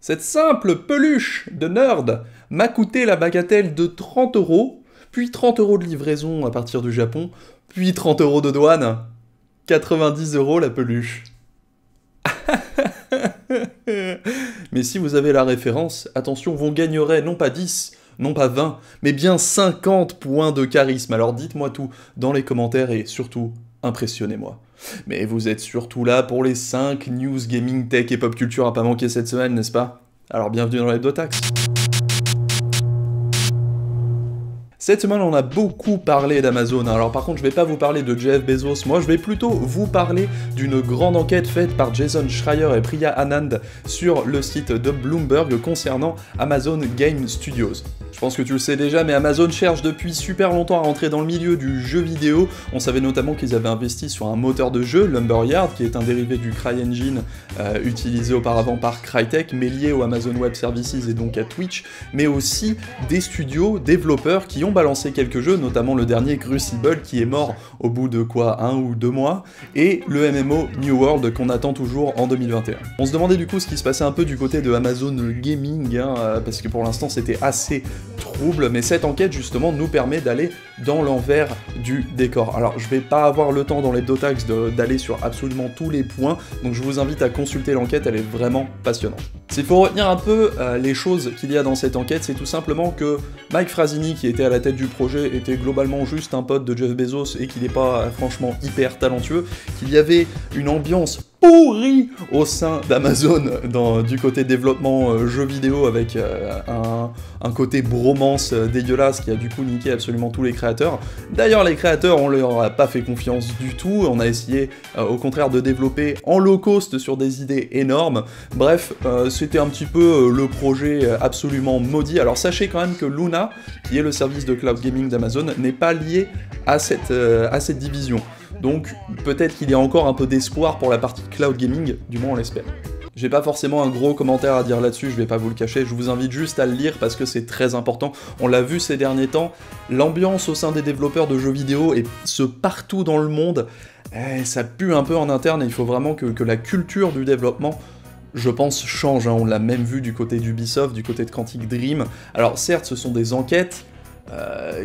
Cette simple peluche de nerd m'a coûté la bagatelle de 30 euros, puis 30 euros de livraison à partir du Japon, puis 30 euros de douane. 90 euros la peluche. Mais si vous avez la référence, attention, vous gagnerez non pas 10, non pas 20, mais bien 50 points de charisme. Alors dites-moi tout dans les commentaires et surtout, impressionnez-moi. Mais vous êtes surtout là pour les 5 news gaming, tech et pop culture à pas manquer cette semaine, n'est-ce pas? Alors bienvenue dans l'Hebdotax. Cette semaine, on a beaucoup parlé d'Amazon. Alors par contre, je vais pas vous parler de Jeff Bezos. Moi, je vais plutôt vous parler d'une grande enquête faite par Jason Schreier et Priya Anand sur le site de Bloomberg concernant Amazon Game Studios. Je pense que tu le sais déjà, mais Amazon cherche depuis super longtemps à rentrer dans le milieu du jeu vidéo. On savait notamment qu'ils avaient investi sur un moteur de jeu, Lumberyard, qui est un dérivé du CryEngine utilisé auparavant par Crytek, mais lié au Amazon Web Services et donc à Twitch, mais aussi des studios développeurs qui ont balancé quelques jeux, notamment le dernier Crucible qui est mort au bout de quoi, 1 ou 2 mois, et le MMO New World qu'on attend toujours en 2021. On se demandait du coup ce qui se passait un peu du côté de Amazon Gaming, parce que pour l'instant c'était assez trouble, mais cette enquête justement nous permet d'aller dans l'envers du décor. Alors je vais pas avoir le temps dans l'Hebdotax d'aller sur absolument tous les points, donc je vous invite à consulter l'enquête, elle est vraiment passionnante. S'il faut retenir un peu les choses qu'il y a dans cette enquête, c'est tout simplement que Mike Frassini, qui était à la tête du projet, était globalement juste un pote de Jeff Bezos et qu'il n'est pas franchement hyper talentueux, qu'il y avait une ambiance pourrie au sein d'Amazon du côté développement jeux vidéo avec un côté bromance dégueulasse qui a du coup niqué absolument tous les créateurs. D'ailleurs les créateurs on leur a pas fait confiance du tout, on a essayé au contraire de développer en low cost sur des idées énormes. Bref, c'était un petit peu le projet absolument maudit. Alors sachez quand même que Luna, qui est le service de cloud gaming d'Amazon, n'est pas lié à cette division. Donc peut-être qu'il y a encore un peu d'espoir pour la partie cloud gaming, du moins on l'espère. J'ai pas forcément un gros commentaire à dire là-dessus, je vais pas vous le cacher, je vous invite juste à le lire parce que c'est très important. On l'a vu ces derniers temps, l'ambiance au sein des développeurs de jeux vidéo et ce partout dans le monde, ça pue un peu en interne et il faut vraiment que la culture du développement, je pense, change. On l'a même vu du côté d'Ubisoft, du côté de Quantic Dream. Alors certes, ce sont des enquêtes,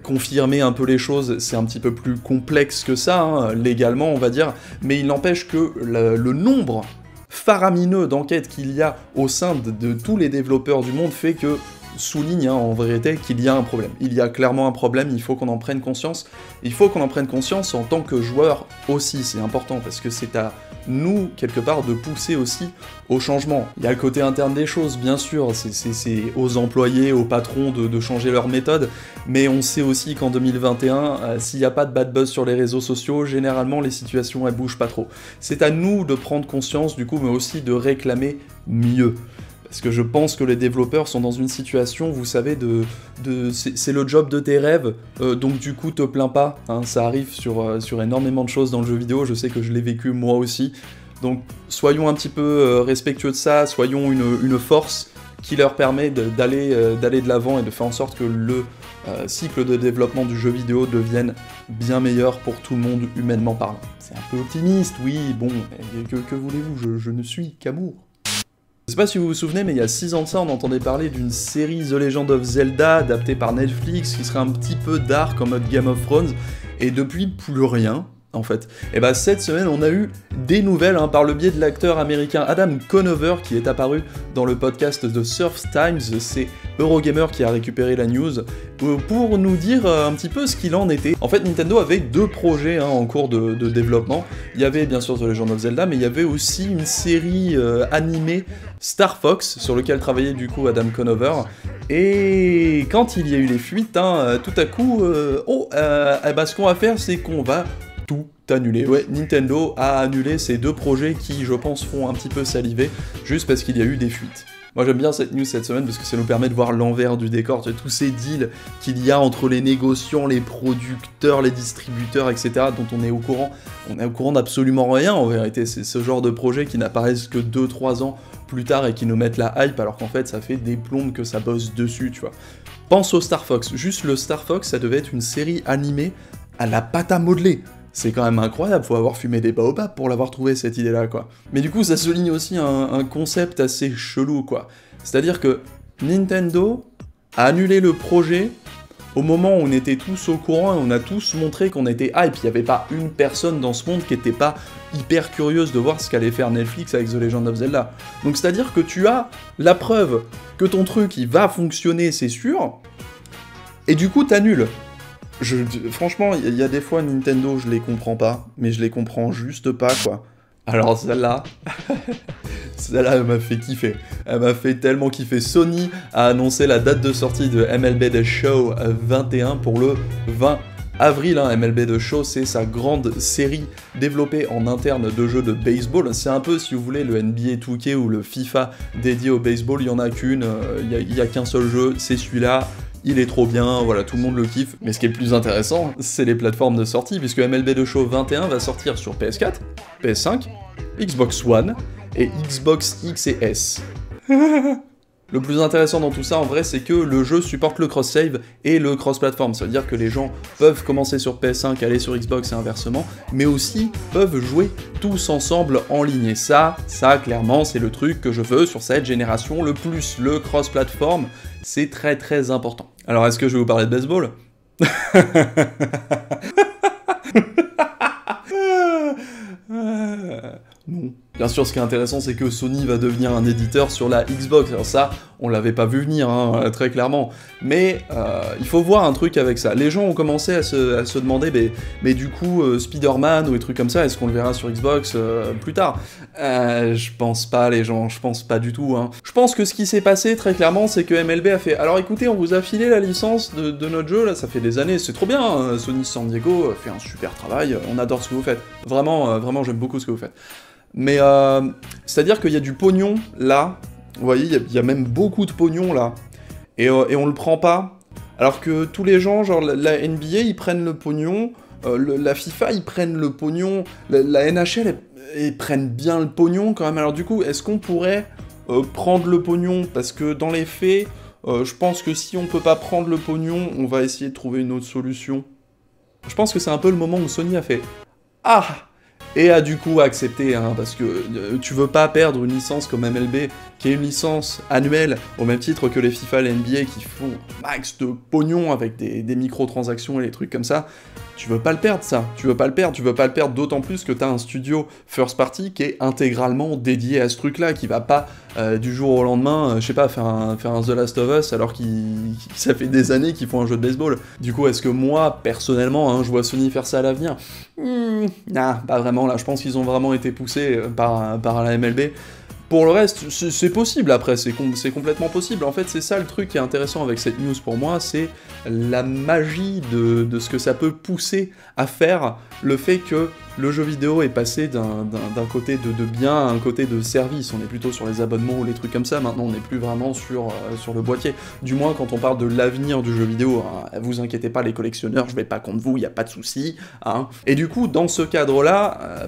confirmer un peu les choses, c'est un petit peu plus complexe que ça, légalement on va dire, mais il n'empêche que le nombre faramineux d'enquêtes qu'il y a au sein de tous les développeurs du monde fait que souligne en vérité qu'il y a un problème. Il y a clairement un problème, il faut qu'on en prenne conscience. Il faut qu'on en prenne conscience en tant que joueur aussi, c'est important, parce que c'est à nous, quelque part, de pousser aussi au changement. Il y a le côté interne des choses, bien sûr, c'est aux employés, aux patrons de changer leur méthode, mais on sait aussi qu'en 2021, s'il n'y a pas de bad buzz sur les réseaux sociaux, généralement les situations elles bougent pas trop. C'est à nous de prendre conscience du coup, mais aussi de réclamer mieux. Parce que je pense que les développeurs sont dans une situation, vous savez, c'est le job de tes rêves, donc du coup te plains pas, ça arrive sur énormément de choses dans le jeu vidéo, je sais que je l'ai vécu moi aussi, donc soyons un petit peu respectueux de ça, soyons une force qui leur permet d'aller de l'avant et de faire en sorte que le cycle de développement du jeu vidéo devienne bien meilleur pour tout le monde humainement parlant. C'est un peu optimiste, oui, bon, que voulez-vous, je ne suis qu'amour. Je sais pas si vous vous souvenez, mais il y a 6 ans de ça, on entendait parler d'une série The Legend of Zelda, adaptée par Netflix, qui serait un petit peu dark en mode Game of Thrones, et depuis, plus rien, en fait. Et bah cette semaine, on a eu des nouvelles par le biais de l'acteur américain Adam Conover, qui est apparu dans le podcast de Surf Times, c'est Eurogamer qui a récupéré la news, pour nous dire un petit peu ce qu'il en était. En fait, Nintendo avait 2 projets en cours de développement. Il y avait bien sûr The Legend of Zelda, mais il y avait aussi une série animée Star Fox, sur lequel travaillait du coup Adam Conover, et quand il y a eu les fuites, tout à coup, ce qu'on va faire, c'est qu'on va tout annuler. Ouais, Nintendo a annulé ces 2 projets qui, je pense, font un petit peu saliver, juste parce qu'il y a eu des fuites. Moi j'aime bien cette news cette semaine parce que ça nous permet de voir l'envers du décor, tous ces deals qu'il y a entre les négociants, les producteurs, les distributeurs, etc. dont on est au courant d'absolument rien en vérité. C'est ce genre de projet qui n'apparaissent que 2-3 ans plus tard et qui nous mettent la hype alors qu'en fait ça fait des plombes que ça bosse dessus, tu vois. Pense au Star Fox, juste le Star Fox ça devait être une série animée à la pâte à modeler. C'est quand même incroyable, faut avoir fumé des baobabs pour l'avoir trouvé cette idée-là, quoi. Mais du coup, ça souligne aussi un concept assez chelou, quoi. C'est-à-dire que Nintendo a annulé le projet au moment où on était tous au courant et on a tous montré qu'on était hype. Il n'y avait pas une personne dans ce monde qui n'était pas hyper curieuse de voir ce qu'allait faire Netflix avec The Legend of Zelda. Donc c'est-à-dire que tu as la preuve que ton truc il va fonctionner, c'est sûr, et du coup t'annules. Franchement, il y a des fois Nintendo, je les comprends pas, mais je les comprends juste pas, quoi. Alors celle-là, celle-là, elle m'a fait kiffer. Elle m'a fait tellement kiffer. Sony a annoncé la date de sortie de MLB The Show 21 pour le 20 avril. MLB The Show, c'est sa grande série développée en interne de jeux de baseball. C'est un peu, si vous voulez, le NBA 2K ou le FIFA dédié au baseball. Il y en a qu'une, il y a qu'un seul jeu, c'est celui-là. Il est trop bien, voilà, tout le monde le kiffe. Mais ce qui est le plus intéressant, c'est les plateformes de sortie, puisque MLB The Show 21 va sortir sur PS4, PS5, Xbox One et Xbox X et S. Le plus intéressant dans tout ça, en vrai, c'est que le jeu supporte le cross-save et le cross-platform. Ça veut dire que les gens peuvent commencer sur PS5, aller sur Xbox et inversement, mais aussi peuvent jouer tous ensemble en ligne. Et ça, clairement, c'est le truc que je veux sur cette génération. Le plus, le cross-platform, c'est très très important. Alors, est-ce que je vais vous parler de baseball? Non. Bien sûr, ce qui est intéressant, c'est que Sony va devenir un éditeur sur la Xbox. Alors ça, on l'avait pas vu venir, hein, très clairement. Mais il faut voir un truc avec ça. Les gens ont commencé à se demander, mais du coup, Spider-Man ou des trucs comme ça, est-ce qu'on le verra sur Xbox plus tard? Je pense pas, les gens, je pense pas du tout. Hein. Je pense que ce qui s'est passé, très clairement, c'est que MLB a fait « Alors écoutez, on vous a filé la licence de notre jeu, là, ça fait des années, c'est trop bien, hein. Sony San Diego fait un super travail, on adore ce que vous faites. Vraiment, vraiment, j'aime beaucoup ce que vous faites. » Mais c'est-à-dire qu'il y a du pognon là, vous voyez, il y a même beaucoup de pognon là, et on le prend pas, alors que tous les gens, genre la NBA, ils prennent le pognon, la FIFA, ils prennent le pognon, la NHL, ils prennent bien le pognon quand même. Alors du coup, est-ce qu'on pourrait prendre le pognon? Parce que dans les faits, je pense que si on peut pas prendre le pognon, on va essayer de trouver une autre solution. Je pense que c'est un peu le moment où Sony a fait « Ah !» et a du coup accepté, hein, parce que tu veux pas perdre une licence comme MLB, qui est une licence annuelle, au même titre que les FIFA et les NBA qui font max de pognon avec des microtransactions et des trucs comme ça. Tu veux pas le perdre, ça. Tu veux pas le perdre d'autant plus que t'as un studio first party qui est intégralement dédié à ce truc-là, qui va pas du jour au lendemain, je sais pas, faire un The Last of Us alors ça fait des années qu'ils font un jeu de baseball. Du coup, est-ce que moi, personnellement, hein, je vois Sony faire ça à l'avenir? Nah, pas vraiment, là, je pense qu'ils ont vraiment été poussés par la MLB. Pour le reste, c'est possible après, c'est complètement possible. En fait, c'est ça le truc qui est intéressant avec cette news pour moi, c'est la magie de ce que ça peut pousser à faire, le fait que le jeu vidéo est passé d'un côté de bien à un côté de service. On est plutôt sur les abonnements ou les trucs comme ça, maintenant on n'est plus vraiment sur le boîtier. Du moins quand on parle de l'avenir du jeu vidéo, hein. Vous inquiétez pas les collectionneurs, je vais pas contre vous, y a pas de souci. Hein. Et du coup, dans ce cadre-là,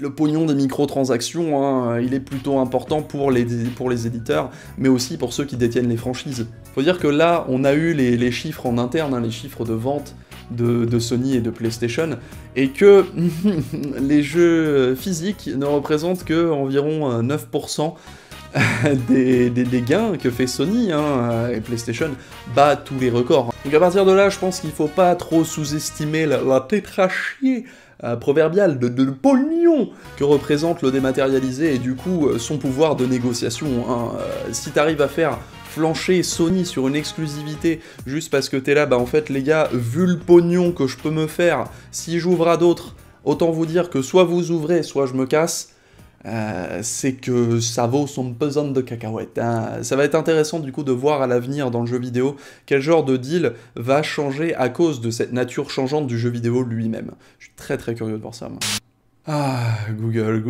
le pognon des microtransactions, hein, il est plutôt important pour les éditeurs, mais aussi pour ceux qui détiennent les franchises. Faut dire que là, on a eu les chiffres en interne, hein, les chiffres de vente de Sony et de PlayStation, et que les jeux physiques ne représentent que environ 9% des gains que fait Sony, hein, et PlayStation bat tous les records. Donc à partir de là, je pense qu'il faut pas trop sous-estimer la tétrachie proverbial de pognon que représente le dématérialisé et du coup son pouvoir de négociation. Hein. Si t'arrives à faire flancher Sony sur une exclusivité juste parce que t'es là, bah en fait les gars, vu le pognon que je peux me faire, si j'ouvre à d'autres, autant vous dire que soit vous ouvrez, soit je me casse. C'est que ça vaut son pesant de cacahuètes. Hein. Ça va être intéressant du coup de voir à l'avenir dans le jeu vidéo quel genre de deal va changer à cause de cette nature changeante du jeu vidéo lui-même. Je suis très très curieux de voir ça. Moi. Ah, Google.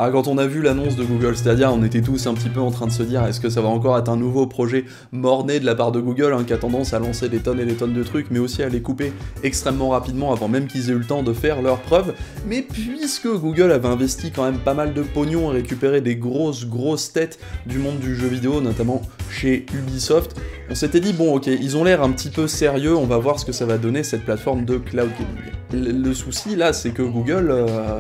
Alors quand on a vu l'annonce de Google Stadia, on était tous un petit peu en train de se dire est-ce que ça va encore être un nouveau projet mort-né de la part de Google, hein, qui a tendance à lancer des tonnes et des tonnes de trucs, mais aussi à les couper extrêmement rapidement avant même qu'ils aient eu le temps de faire leurs preuves. Mais puisque Google avait investi quand même pas mal de pognon et récupéré des grosses têtes du monde du jeu vidéo, notamment chez Ubisoft, on s'était dit bon ok, ils ont l'air un petit peu sérieux, on va voir ce que ça va donner cette plateforme de cloud gaming. Le souci là, c'est que Google,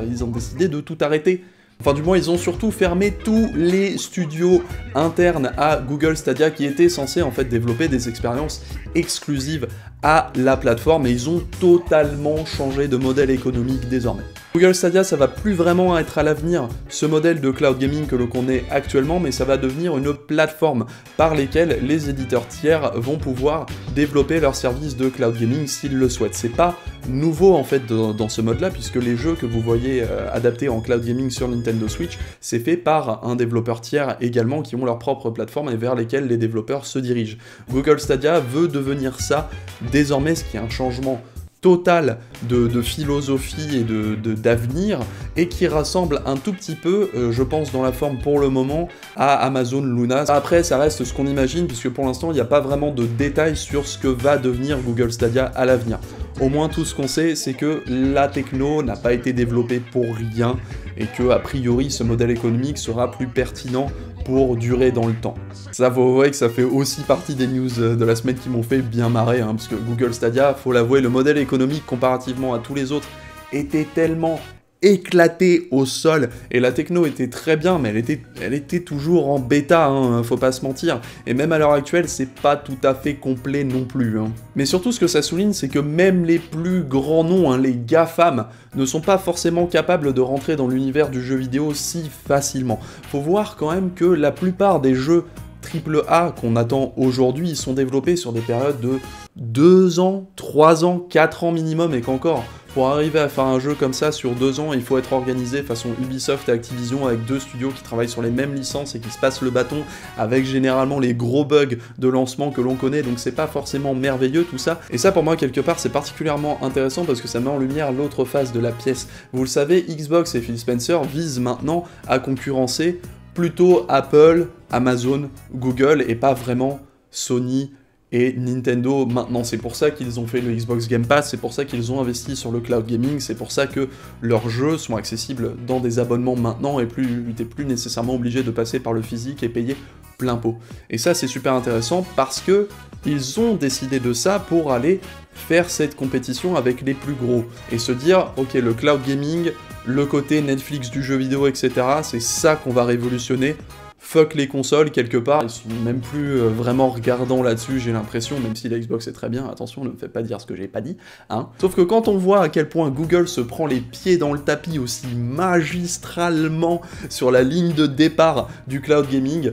ils ont décidé de tout arrêter. Enfin du moins ils ont surtout fermé tous les studios internes à Google Stadia qui étaient censés en fait développer des expériences exclusives à la plateforme, et ils ont totalement changé de modèle économique désormais. Google Stadia, ça va plus vraiment être à l'avenir ce modèle de cloud gaming que l'on connaît actuellement, mais ça va devenir une plateforme par lesquelles les éditeurs tiers vont pouvoir développer leurs services de cloud gaming s'ils le souhaitent. C'est pas nouveau en fait dans ce mode-là, puisque les jeux que vous voyez adaptés en cloud gaming sur Nintendo Switch, c'est fait par un développeur tiers également qui ont leur propre plateforme et vers lesquels les développeurs se dirigent. Google Stadia veut devenir ça désormais, ce qui est un changement total de philosophie et d'avenir, et qui rassemble un tout petit peu, je pense dans la forme pour le moment, à Amazon Luna. Après ça reste ce qu'on imagine, puisque pour l'instant il n'y a pas vraiment de détails sur ce que va devenir Google Stadia à l'avenir. Au moins tout ce qu'on sait, c'est que la techno n'a pas été développée pour rien, et que a priori ce modèle économique sera plus pertinent pour durer dans le temps. Ça, vous voyez que ça fait aussi partie des news de la semaine qui m'ont fait bien marrer, hein, parce que Google Stadia, faut l'avouer, le modèle économique comparativement à tous les autres était tellement éclaté au sol, et la techno était très bien, mais elle était toujours en bêta, hein, faut pas se mentir, et même à l'heure actuelle, c'est pas tout à fait complet non plus. Hein. Mais surtout, ce que ça souligne, c'est que même les plus grands noms, hein, les GAFAM, ne sont pas forcément capables de rentrer dans l'univers du jeu vidéo si facilement. Faut voir quand même que la plupart des jeux AAA qu'on attend aujourd'hui sont développés sur des périodes de 2 ans, 3 ans, 4 ans minimum, et qu'encore, pour arriver à faire un jeu comme ça sur 2 ans, il faut être organisé façon Ubisoft et Activision, avec 2 studios qui travaillent sur les mêmes licences et qui se passent le bâton, avec généralement les gros bugs de lancement que l'on connaît, donc c'est pas forcément merveilleux tout ça. Et ça pour moi quelque part c'est particulièrement intéressant parce que ça met en lumière l'autre face de la pièce. Vous le savez, Xbox et Phil Spencer visent maintenant à concurrencer plutôt Apple, Amazon, Google, et pas vraiment Sony et Nintendo maintenant. C'est pour ça qu'ils ont fait le Xbox Game Pass, c'est pour ça qu'ils ont investi sur le cloud gaming, c'est pour ça que leurs jeux sont accessibles dans des abonnements maintenant, et t'es plus nécessairement obligé de passer par le physique et payer plein pot. Et ça c'est super intéressant parce que ils ont décidé de ça pour aller faire cette compétition avec les plus gros, et se dire ok, le cloud gaming, le côté Netflix du jeu vidéo, etc., c'est ça qu'on va révolutionner. Fuck les consoles, quelque part, ils sont même plus vraiment regardants là-dessus, j'ai l'impression, même si la Xbox est très bien, attention, ne me faites pas dire ce que j'ai pas dit, hein. Sauf que quand on voit à quel point Google se prend les pieds dans le tapis aussi magistralement sur la ligne de départ du cloud gaming,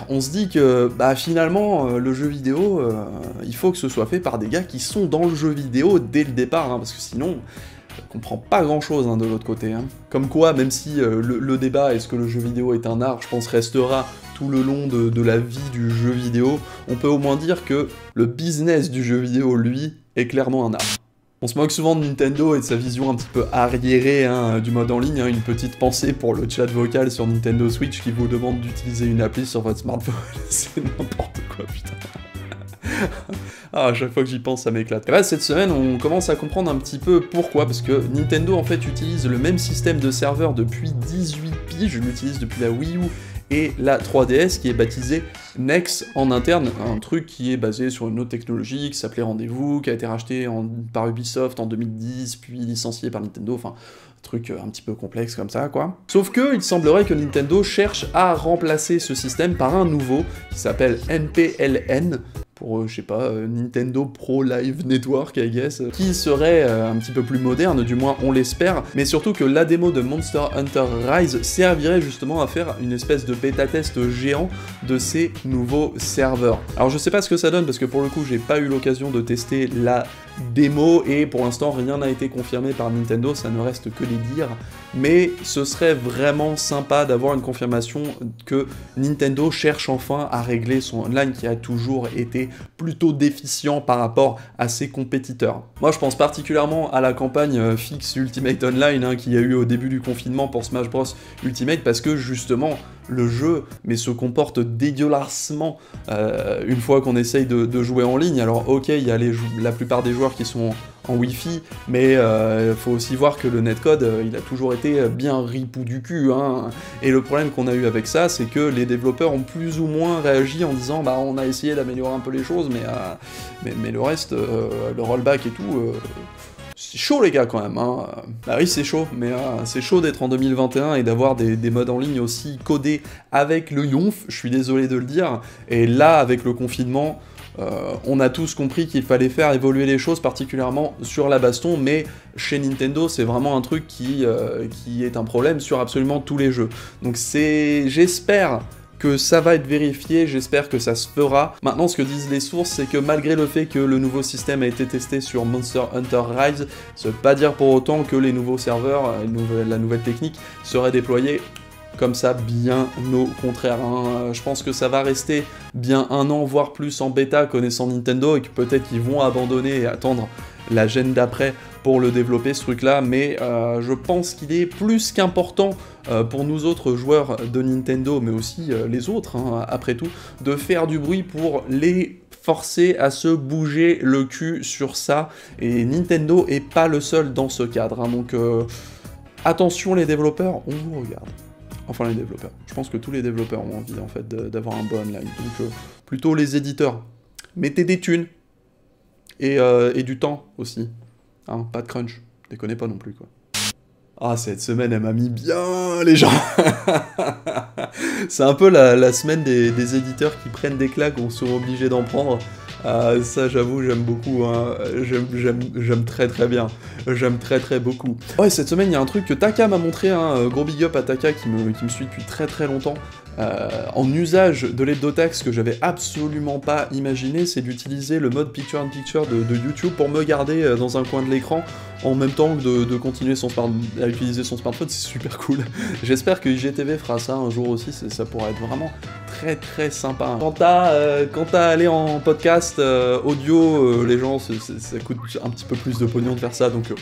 on se dit que finalement le jeu vidéo, il faut que ce soit fait par des gars qui sont dans le jeu vidéo dès le départ, hein, parce que sinon on comprend pas grand chose, hein, de l'autre côté. Hein. Comme quoi, même si le débat est-ce que le jeu vidéo est un art, je pense restera tout le long de la vie du jeu vidéo, on peut au moins dire que le business du jeu vidéo, lui, est clairement un art. On se moque souvent de Nintendo et de sa vision un petit peu arriérée, hein, du mode en ligne, hein. Une petite pensée pour le chat vocal sur Nintendo Switch qui vous demande d'utiliser une appli sur votre smartphone. C'est n'importe quoi, putain. Ah, à chaque fois que j'y pense, ça m'éclate. Et là, cette semaine, on commence à comprendre un petit peu pourquoi, parce que Nintendo, en fait, utilise le même système de serveur depuis 18 piges, je l'utilise depuis la Wii U et la 3DS, qui est baptisé Nex en interne, un truc qui est basé sur une autre technologie qui s'appelait Rendez-vous, qui a été racheté par Ubisoft en 2010, puis licencié par Nintendo, enfin, truc un petit peu complexe comme ça, quoi. Sauf que, il semblerait que Nintendo cherche à remplacer ce système par un nouveau, qui s'appelle NPLN, pour, je sais pas, Nintendo Pro Live Network, I guess, qui serait un petit peu plus moderne, du moins on l'espère, mais surtout que la démo de Monster Hunter Rise servirait justement à faire une espèce de bêta-test géant de ces nouveaux serveurs. Alors je sais pas ce que ça donne, parce que pour le coup j'ai pas eu l'occasion de tester la démo, et pour l'instant rien n'a été confirmé par Nintendo, ça ne reste que les dires. mais ce serait vraiment sympa d'avoir une confirmation que Nintendo cherche enfin à régler son online qui a toujours été plutôt déficient par rapport à ses compétiteurs. Moi je pense particulièrement à la campagne fixe Ultimate Online hein, qu'il y a eu au début du confinement pour Smash Bros Ultimate parce que justement le jeu se comporte dégueulassement une fois qu'on essaye de jouer en ligne. Alors ok, il y a la plupart des joueurs qui sont en Wi-Fi, mais faut aussi voir que le netcode, il a toujours été bien ripou du cul, hein. Et le problème qu'on a eu avec ça, c'est que les développeurs ont plus ou moins réagi en disant bah on a essayé d'améliorer un peu les choses, mais le reste, le rollback et tout... c'est chaud les gars quand même, hein. Bah oui c'est chaud, mais c'est chaud d'être en 2021 et d'avoir des modes en ligne aussi codés avec le yonf, je suis désolé de le dire, et là avec le confinement, on a tous compris qu'il fallait faire évoluer les choses, particulièrement sur la baston, mais chez Nintendo c'est vraiment un truc qui est un problème sur absolument tous les jeux. Donc j'espère que ça va être vérifié, j'espère que ça se fera. Maintenant, ce que disent les sources, c'est que malgré le fait que le nouveau système a été testé sur Monster Hunter Rise, ça veut pas dire pour autant que les nouveaux serveurs, la nouvelle technique, seraient déployés comme ça, bien au contraire. Hein. Je pense que ça va rester bien 1 an, voire plus en bêta, connaissant Nintendo, et que peut-être qu'ils vont abandonner et attendre la gêne d'après pour le développer ce truc là, mais je pense qu'il est plus qu'important pour nous autres joueurs de Nintendo, mais aussi les autres, hein, après tout, de faire du bruit pour les forcer à se bouger le cul sur ça, et Nintendo est pas le seul dans ce cadre, hein, donc attention les développeurs, on vous regarde. Enfin les développeurs, je pense que tous les développeurs ont envie en fait d'avoir un bon online, donc plutôt les éditeurs, mettez des thunes, et du temps aussi. Hein, pas de crunch, déconnez pas non plus quoi. Ah, cette semaine elle m'a mis bien les gens. C'est un peu la semaine des éditeurs qui prennent des claques ou sont obligés d'en prendre. Ça j'avoue j'aime beaucoup, hein. J'aime très bien, j'aime très beaucoup. Ouais, cette semaine il y a un truc que Taka m'a montré, hein. Gros big up à Taka qui me suit depuis très longtemps. En usage de l'hebdotax que j'avais absolument pas imaginé, c'est d'utiliser le mode picture-in-picture de YouTube pour me garder dans un coin de l'écran en même temps que de continuer à utiliser son smartphone, c'est super cool. J'espère que IGTV fera ça un jour aussi, ça pourrait être vraiment très sympa. Quant à aller en podcast audio, les gens, ça coûte un petit peu plus de pognon de faire ça, donc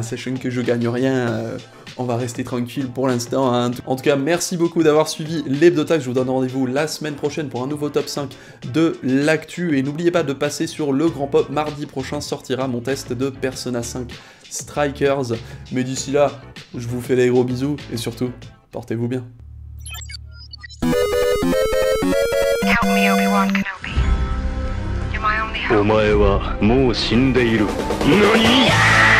sachant que je gagne rien, on va rester tranquille pour l'instant, hein. En tout cas, merci beaucoup d'avoir suivi l'Hebdotax. Je vous donne rendez-vous la semaine prochaine pour un nouveau top 5 de l'actu. Et n'oubliez pas de passer sur le Grand Pop. Mardi prochain sortira mon test de Persona 5 Strikers. Mais d'ici là, je vous fais des gros bisous et surtout, portez-vous bien. Help me, Obi-Wan Kenobi. You're my only hope. お前はもう死んでいる。何？